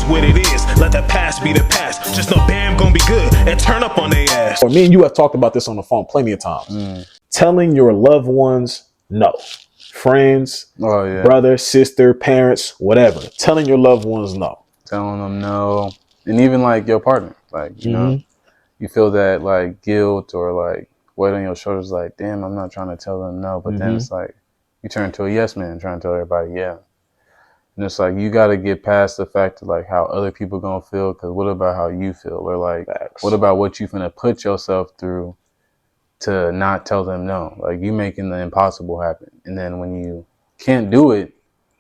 is what it is. Let the past be the past. Just know Bam gonna be good and turn up on their ass. Or me and you have talked about this on the phone plenty of times. Telling your loved ones no. Friends, brother, sister, parents, whatever. Telling your loved ones no. Telling them no. And even like your partner. Like, you know, you feel that like guilt or like weight on your shoulders, like, damn, I'm not trying to tell them no. But then it's like you turn into a yes man trying to tell everybody yeah. And it's like you got to get past the fact of like how other people gonna feel, because what about how you feel? Or like, what about what you finna put yourself through to not tell them no? Like, you making the impossible happen. And then when you can't do it,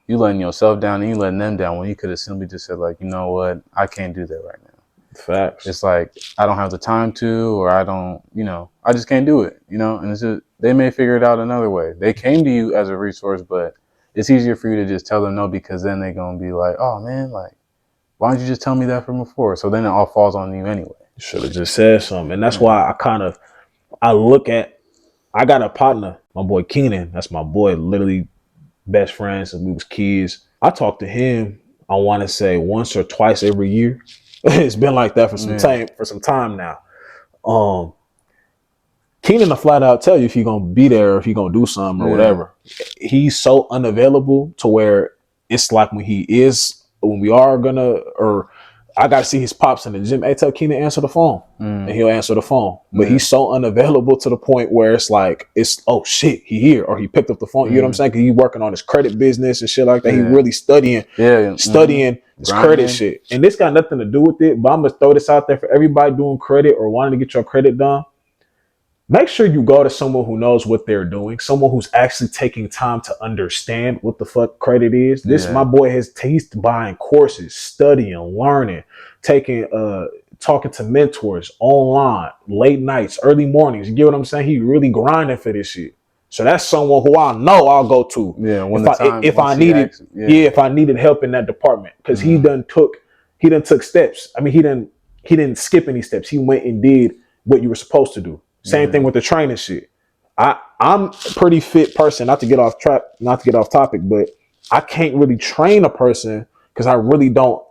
you letting yourself down and you letting them down when you could have simply just said like, you know what, I can't do that right now. Facts. It's like, I don't have the time to, or I don't, you know, I just can't do it, you know? And it's just, they may figure it out another way. They came to you as a resource, but it's easier for you to just tell them no, because then they're going to be like, oh man, like, why don't you just tell me that from before? So then it all falls on you anyway. You should have just said something. And that's why I look at, I got a partner, my boy Keenan. That's my boy, literally best friends since we was kids. I talk to him, I want to say once or twice every year. It's been like that for some time now. Keenan will flat out tell you if he's gonna be there or if he's gonna do something or whatever. He's so unavailable to where it's like when we are gonna, or I gotta see his pops in the gym. Hey, tell Keenan answer the phone, and he'll answer the phone. But he's so unavailable to the point where it's like, oh shit, he here, or he picked up the phone. You know what I'm saying? Because he's working on his credit business and shit like that. He really studying his credit shit. And this got nothing to do with it. But I'm gonna throw this out there for everybody doing credit or wanting to get your credit done. Make sure you go to someone who knows what they're doing, someone who's actually taking time to understand what the fuck credit is. My boy he's buying courses, studying, learning, talking to mentors online, late nights, early mornings. You get what I'm saying? He really grinding for this shit. So that's someone who I know I'll go to if I needed help in that department, because he done took steps. I mean, he didn't skip any steps. He went and did what you were supposed to do. Same thing with the training shit. I'm a pretty fit person, not to get off topic, but I can't really train a person because I really don't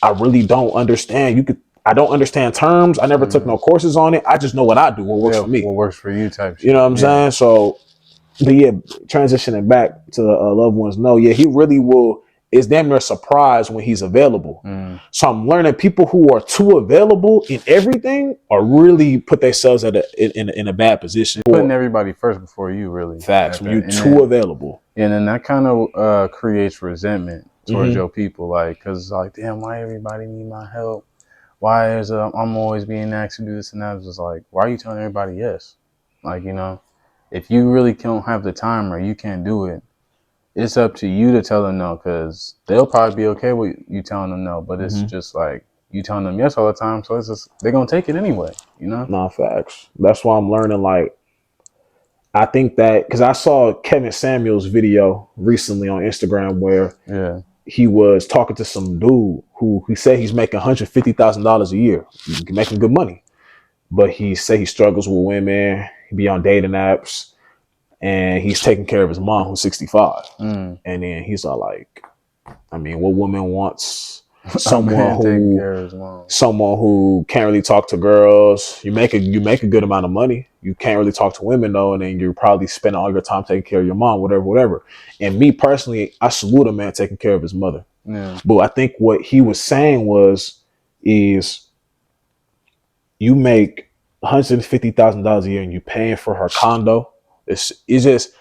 understand. I don't understand terms. I never took no courses on it. I just know what I do, what works for me. What works for you type shit. You know what I'm saying? So, but yeah, transitioning back to the loved ones. No, yeah, he really will. It's damn near surprised when he's available. So I'm learning people who are too available in everything are really put themselves in a bad position. Putting everybody first before you, really. Facts. When you're too available. And then that kind of creates resentment towards your people. Like, because it's like, damn, why everybody need my help? Why is I'm always being asked to do this and that? It's just like, why are you telling everybody yes? Like, you know, if you really don't have the time or you can't do it, it's up to you to tell them no, because they'll probably be okay with you telling them no. But it's just like you telling them yes all the time, so it's just they're gonna take it anyway, you know? Nah, facts. That's why I'm learning. Like, I think that because I saw Kevin Samuels' video recently on Instagram where he was talking to some dude who he said he's making $150,000 a year, making good money, but he said he struggles with women. He be on dating apps. And he's taking care of his mom, who's 65. And then he's all like, I mean, what woman wants someone who can't really talk to girls? You make a good amount of money. You can't really talk to women though, and then you're probably spending all your time taking care of your mom, whatever. And me personally, I salute a man taking care of his mother. But I think what he was saying is you make $150,000 a year and you're paying for her condo. It's just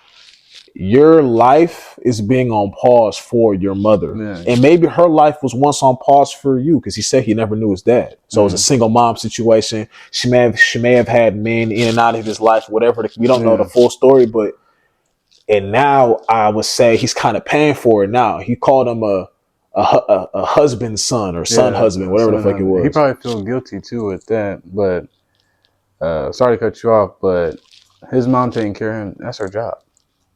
your life is being on pause for your mother. And maybe her life was once on pause for you, because he said he never knew his dad. So it was a single mom situation. She may have had men in and out of his life, whatever. We don't know the full story, and now I would say he's kind of paying for it now. He called him a husband's son or son husband, whatever the fuck it was. He probably feels guilty too with that, but sorry to cut you off, but his mom taking care of him, that's her job.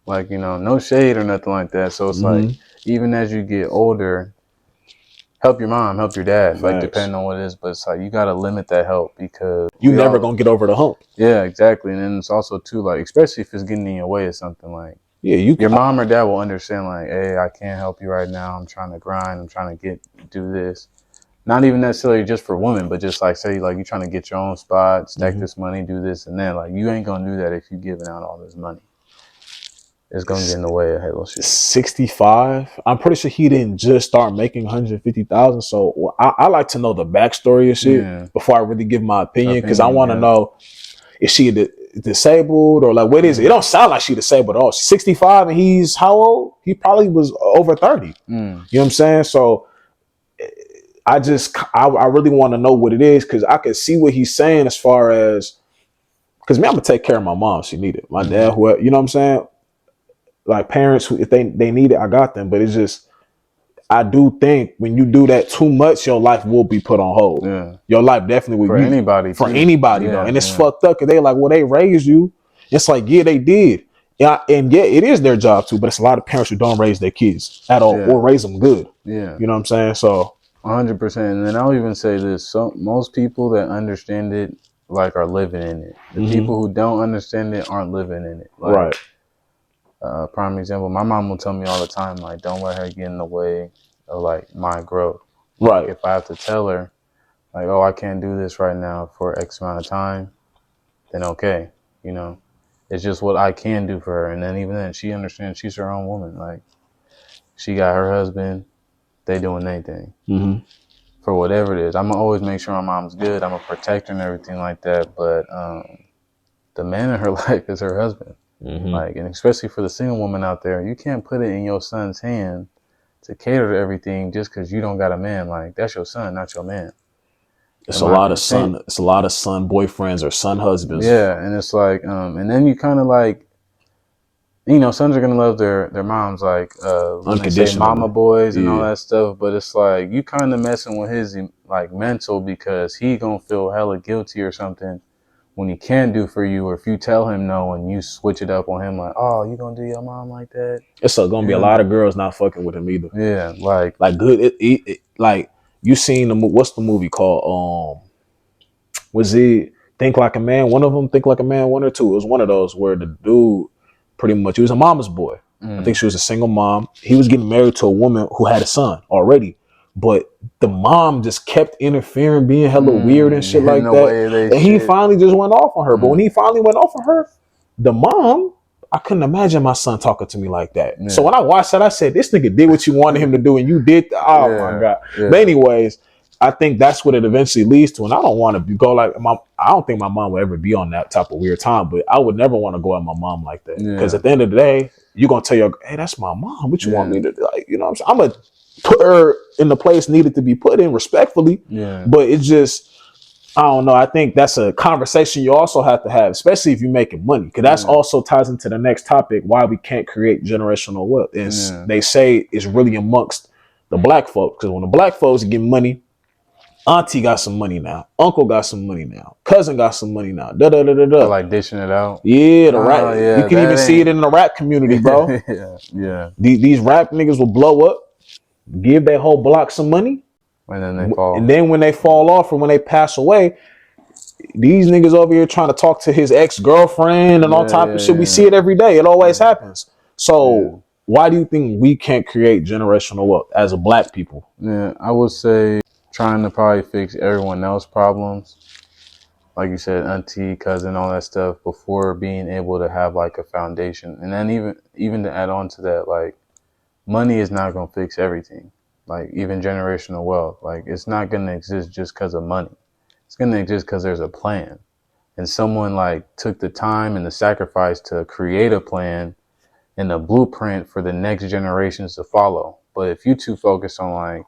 Like, you know, no shade or nothing like that. So it's like, even as you get older, help your mom, help your dad, like depending on what it is. But it's like, you got to limit that help, because you never going to get over the hump. Yeah, exactly. And then it's also too, like, especially if it's getting in your way of something, like, Yeah, you Your can. mom or dad will understand, like, hey, I can't help you right now. I'm trying to grind. I'm trying to do this. Not even necessarily just for women, but just like, say, like, you're trying to get your own spot, stack this money, do this and that. Like, you ain't going to do that if you're giving out all this money. It's going to get in the way of halo shit. 65. I'm pretty sure he didn't just start making 150,000. So I like to know the backstory of shit before I really give my opinion, because I want to know, is she disabled or like what is it? It don't sound like she disabled at all. She's 65 and he's how old? He probably was over 30. You know what I'm saying? So I really want to know what it is, because I can see what he's saying as far as, because me, I'm gonna take care of my mom if she need it. My dad, who, you know what I'm saying? Like parents, who if they need it, I got them. But it's just, I do think when you do that too much, your life will be put on hold. Yeah. Your life definitely will. For anybody, for too. anybody though, and it's fucked up because they like, well, they raised you. It's like, yeah, they did. Yeah, and yeah, it is their job too. But it's a lot of parents who don't raise their kids at all or raise them good. Yeah, you know what I'm saying. So 100%. And then I'll even say this: most people that understand it, like, are living in it. The people who don't understand it aren't living in it. Like, right. Prime example, my mom will tell me all the time, like, don't let her get in the way of, like, my growth. Right. Like, if I have to tell her, like, oh, I can't do this right now for X amount of time, then okay, you know, it's just what I can do for her. And then even then, she understands she's her own woman. Like, she got her husband, they doing their thing. For whatever it is, I'm gonna always make sure my mom's good. I'm gonna protect her and everything like that. But the man in her life is her husband. Like, and especially for the single woman out there, you can't put it in your son's hand to cater to everything just because you don't got a man. Like, that's your son, not your man. It's a lot of son boyfriends or son husbands. Yeah, and it's like, and then you kind of like, you know, sons are gonna love their moms, like when they say mama boys and all that stuff. But it's like, you kind of messing with his like mental, because he gonna feel hella guilty or something when he can do for you, or if you tell him no and you switch it up on him, like, oh, you gonna do your mom like that? It's gonna be a lot of girls not fucking with him either. Yeah, like good. Like, you seen what's the movie called? Was it Think Like a Man? One of them, Think Like a Man, one or two. It was one of those where the dude pretty much, he was a mama's boy. I think she was a single mom. He was getting married to a woman who had a son already, but the mom just kept interfering, being hella weird and shit like that. And he finally just went off on her. But when he finally went off on her, the mom, I couldn't imagine my son talking to me like that. So when I watched that, I said, this nigga did what you wanted him to do, and you did. Oh my God. But anyways, I think that's what it eventually leads to. And I don't want to go like I don't think my mom will ever be on that type of weird time, but I would never want to go at my mom like that. Because at the end of the day, you're going to tell your, hey, that's my mom. What you want me to do? Like, you know what I'm saying? I'm going to put her in the place needed to be put in respectfully. But it's just, I don't know. I think that's a conversation you also have to have, especially if you're making money. Because that's also ties into the next topic, why we can't create generational wealth. They say it's really amongst the black folks. Because when the black folks get money, auntie got some money now. Uncle got some money now. Cousin got some money now. Like dishing it out. Yeah, the rap. You can even see it in the rap community, bro. These rap niggas will blow up, give their whole block some money, and then they fall. And then when they fall off or when they pass away, these niggas over here trying to talk to his ex-girlfriend and all type of shit. We see it every day. It always happens. So why do you think we can't create generational wealth as a black people? Yeah, I would say trying to probably fix everyone else's problems, like you said, auntie, cousin, all that stuff, before being able to have like a foundation. And then even to add on to that, like, money is not going to fix everything. Like, even generational wealth, like, it's not going to exist just because of money. It's going to exist because there's a plan, and someone like took the time and the sacrifice to create a plan and a blueprint for the next generations to follow. But if you too focus on like,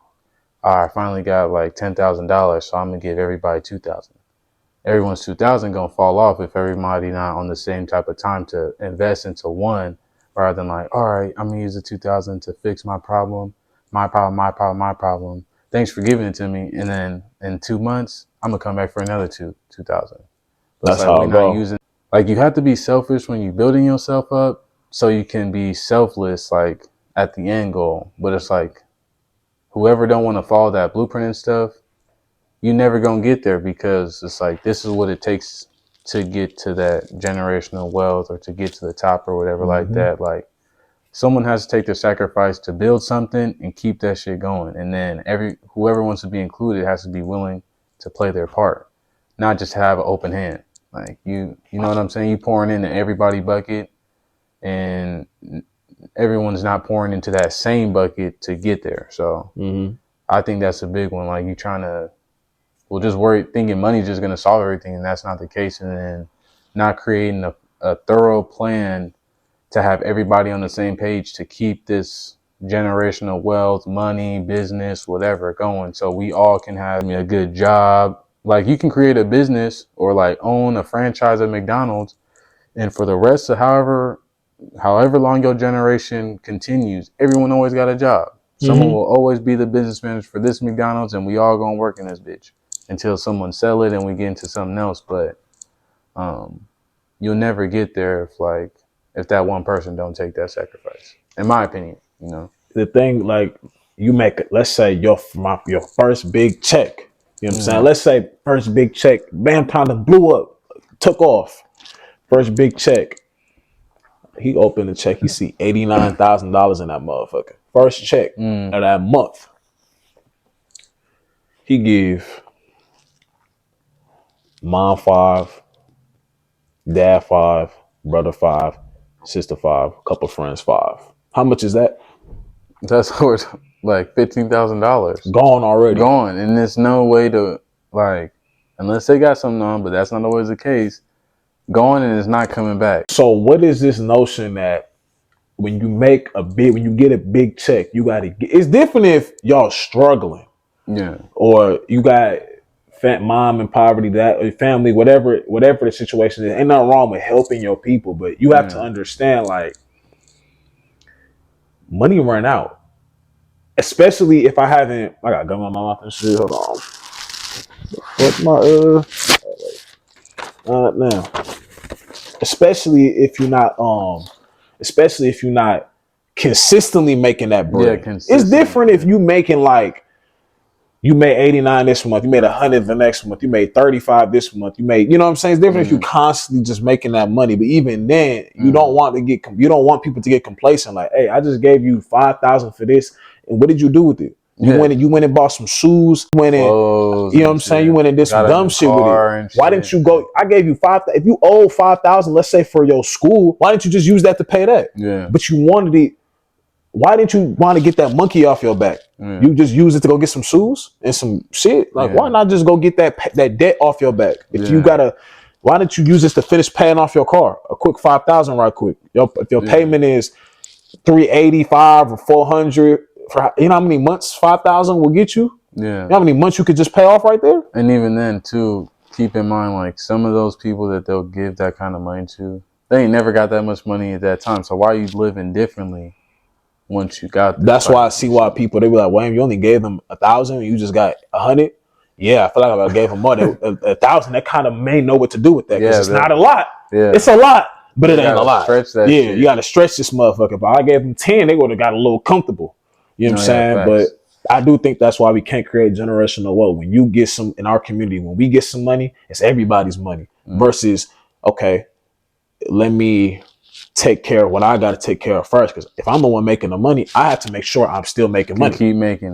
I finally got like $10,000, so I'm gonna give everybody 2,000. Everyone's 2,000 gonna fall off if everybody not on the same type of time to invest into one, rather than like, all right, I'm gonna use the 2,000 to fix my problem. Thanks for giving it to me, and then in 2 months, I'm gonna come back for another 2,000. That's like, how we're not using. Like, you have to be selfish when you're building yourself up, so you can be selfless like at the end goal. But it's like, whoever don't want to follow that blueprint and stuff, you never gonna get there, because it's like, this is what it takes to get to that generational wealth or to get to the top or whatever like that. Like, someone has to take the sacrifice to build something and keep that shit going. And then whoever wants to be included has to be willing to play their part, not just have an open hand. Like you know what I'm saying? You pouring into everybody bucket, and everyone's not pouring into that same bucket to get there. So I think that's a big one. Like you trying to, just thinking money's just going to solve everything. And that's not the case. And then not creating a thorough plan to have everybody on the same page to keep this generational wealth, money, business, whatever going. So we all can have a good job. Like you can create a business or like own a franchise at McDonald's. And for the rest of however long your generation continues, everyone always got a job. Someone will always be the business manager for this McDonald's, and we all gonna work in this bitch until someone sell it and we get into something else. But you'll never get there if that one person don't take that sacrifice, in my opinion. You know, the thing, like, you make, let's say your first big check. You know what I'm saying? Let's say first big check, bam, kind of blew up, took off. First big check. He opened the check. He see $89,000 in that motherfucker. First check of that month. He give mom 5, dad 5, brother 5, sister 5, couple friends 5. How much is that? That's worth like $15,000. Gone already. Gone. And there's no way to, like, unless they got something on, but that's not always the case. Gone and it's not coming back. So what is this notion that when you get a big check, you got to get, it's different if y'all struggling. Yeah. Or you got mom in poverty, that or family, whatever the situation is. Ain't nothing wrong with helping your people, but you have to understand, like, money run out. Especially if I got gum on my mouth and shit. Hold on. What's my now? Especially if you're not consistently making that bread. Yeah, it's different if you making, like, you made 89 this month, you made 100 the next month, you made 35 this month, you made, you know what I'm saying? It's different if you constantly just making that money. But even then, you don't want people to get complacent. Like, hey, I just gave you $5,000 for this, and what did you do with it? You went and bought some shoes, you know what I'm saying? You went and did some dumb shit with it. Why didn't you go? I gave you $5,000. If you owe $5,000, let's say, for your school, why didn't you just use that to pay that? Yeah. But you wanted it. Why didn't you want to get that monkey off your back? You just use it to go get some shoes and some shit. Like, why not just go get that debt off your back? If you why didn't you use this to finish paying off your car? A quick $5,000 right quick. If your payment is $385 or $400, you know how many months $5,000 will get you? Yeah. You know how many months you could just pay off right there? And even then, too, keep in mind, like, some of those people that they'll give that kind of money to, they ain't never got that much money at that time. So why are you living differently once you got that? That's why I see why people, they be like, Wayne, you only gave them 1,000, you just got 100. Yeah, I feel like if I gave them more, 1,000, they kind of may know what to do with that, because it's not a lot. Yeah. It's a lot, but it ain't a lot. Stretch that shit. You got to stretch this motherfucker. If I gave them 10, they would have got a little comfortable. You know what I'm saying? But I do think that's why we can't create generational wealth. When you get some, in our community, when we get some money, it's everybody's money versus, okay, let me take care of what I got to take care of first. Because if I'm the one making the money, I have to make sure I'm still making money. Keep making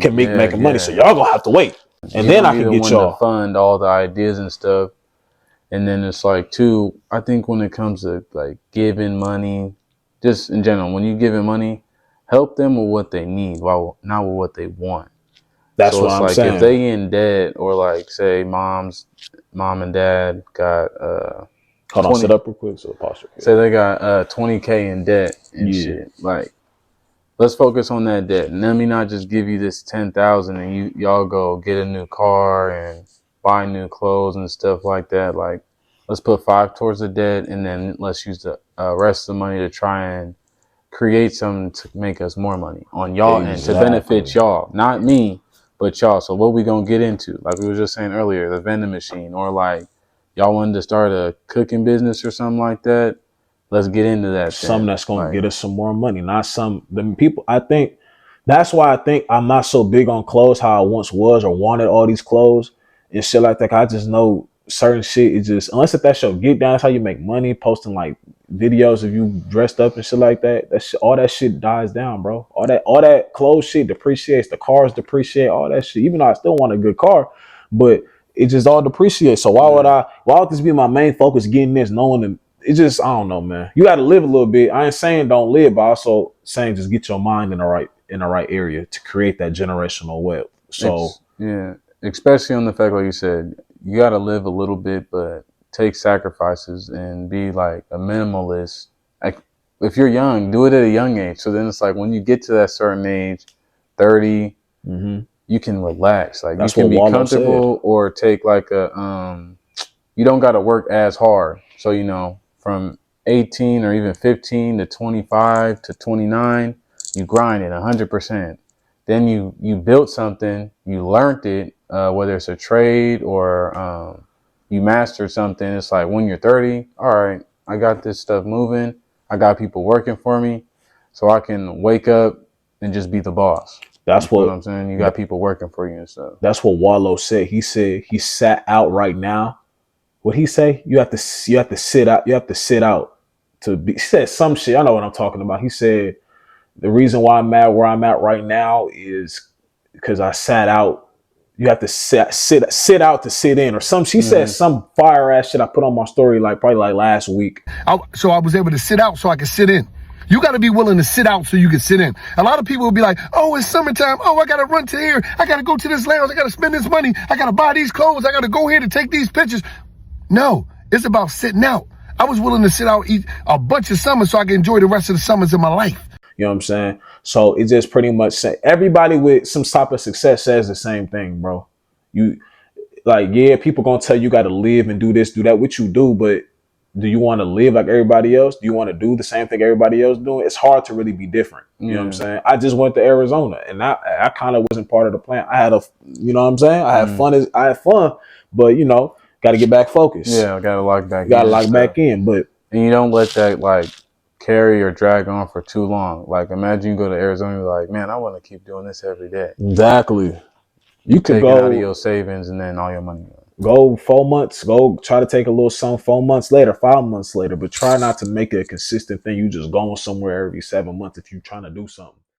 money. So y'all gonna have to wait, and then I can get y'all to fund all the ideas and stuff. And then it's like, too, I think when it comes to, like, giving money, just in general, when you giving money, help them with what they need, not with what they want. That's what I'm saying. If they in debt, or, like, say mom and dad got hold on, sit up real quick. So say they got $20K in debt and shit. Like, let's focus on that debt. And let me not just give you this $10,000 and y'all go get a new car and buy new clothes and stuff like that. Like, let's put 5 towards the debt, and then let's use the rest of the money to try and create something to make us more money on y'all and to benefit y'all, not me, but y'all. So what we gonna get into? Like we were just saying earlier, the vending machine, or like y'all wanted to start a cooking business or something like that. Let's get into that. Something that's gonna get us some more money, not the people. I think that's why I think I'm not so big on clothes how I once was or wanted all these clothes and shit like that. I just know certain shit is just, unless if that's your get down, that's how you make money, posting like videos of you dressed up and shit like that, all that shit dies down, bro. All that clothes shit depreciates. The cars depreciate. All that shit. Even though I still want a good car, but it just all depreciates. So why would this be my main focus? Getting this, knowing that it just, I don't know, man. You got to live a little bit. I ain't saying don't live, but also saying just get your mind in the right area to create that generational wealth. So yeah, especially on the fact, like you said, you got to live a little bit, but take sacrifices and be like a minimalist. Like if you're young, do it at a young age. So then it's like when you get to that certain age, 30, you can relax. Like That's you can be what Wallo comfortable or take like you don't got to work as hard. So, you know, from 18 or even 15 to 25 to 29, you grind it 100%. Then you built something, you learned it, whether it's a trade or you mastered something. It's like when you're 30, all right, I got this stuff moving. I got people working for me, so I can wake up and just be the boss. that's You know what I'm saying. You got people working for you and stuff. that's what Wallo said. He said he sat out right now. What he say? You have to sit out. You have to sit out to be. He said some shit. I know what I'm talking about. He said the reason why I'm at where I'm at right now is because I sat out. You have to sit out to sit in or some. She said some fire ass shit I put on my story probably last week. So I was able to sit out so I could sit in. You got to be willing to sit out so you can sit in. A lot of people will be like, oh, it's summertime. Oh, I got to run to here. I got to go to this lounge. I got to spend this money. I got to buy these clothes. I got to go here to take these pictures. No, it's about sitting out. I was willing to sit out, eat a bunch of summers so I can enjoy the rest of the summers of my life. You know what I'm saying? So it just pretty much say everybody with some type of success says the same thing, bro. You yeah, people gonna tell you got to live and do this, do that, what you do, but do you want to live like everybody else? Do you want to do the same thing everybody else doing? It's hard to really be different. You know what I'm saying? I just went to Arizona and I kind of wasn't part of the plan. I had you know what I'm saying? I had fun, but you know, got to get back focused. Yeah, I got to lock back. Got to lock back in, but and you don't let that like carry or drag on for too long. Like imagine you go to Arizona, you're like, man, I want to keep doing this every day. Exactly. You could take go it out of your savings and then all your money. Go 4 months. Go try to take a little something 4 months later, 5 months later, but try not to make it a consistent thing. You just going somewhere every 7 months if you're trying to do something.